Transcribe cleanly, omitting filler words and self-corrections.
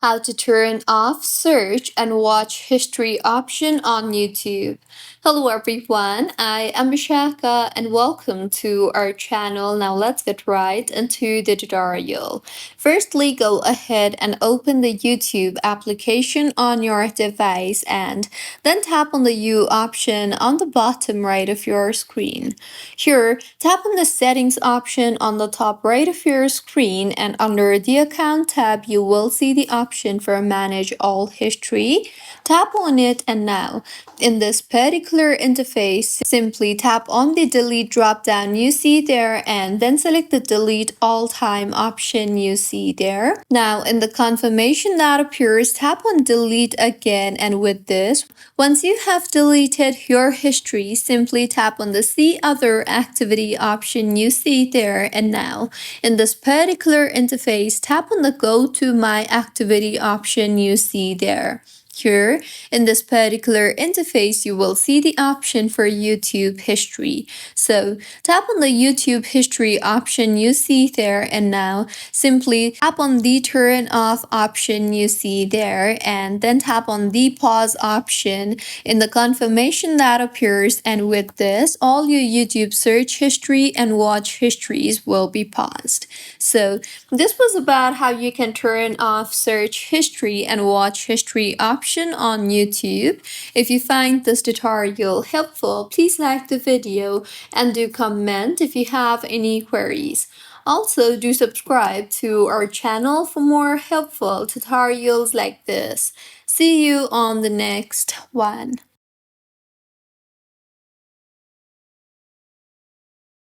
How to turn off search and watch history option on YouTube. Hello everyone, I am Mishaka and welcome to our channel. Now let's get right into the tutorial. Firstly, go ahead and open the YouTube application on your device and then tap on the U option on the bottom right of your screen. Here, tap on the settings option on the top right of your screen, and under the account tab you will see the option for manage all history. Tap on it, and now in this particular interface, simply tap on the delete drop down you see there and then select the delete all time option you see there. Now in the confirmation that appears, tap on delete again, and with this, once you have deleted your history, simply tap on the see other activity option you see there, and now in this particular interface, tap on the go to my activity option you see there. Here, in this particular interface, you will see the option for YouTube history. So tap on the YouTube history option you see there, and now simply tap on the turn off option you see there, and then tap on the pause option in the confirmation that appears, and with this, all your YouTube search history and watch histories will be paused. So this was about how you can turn off search history and watch history option on YouTube. If you find this tutorial helpful, please like the video and do comment if you have any queries. Also, do subscribe to our channel for more helpful tutorials like this. See you on the next one.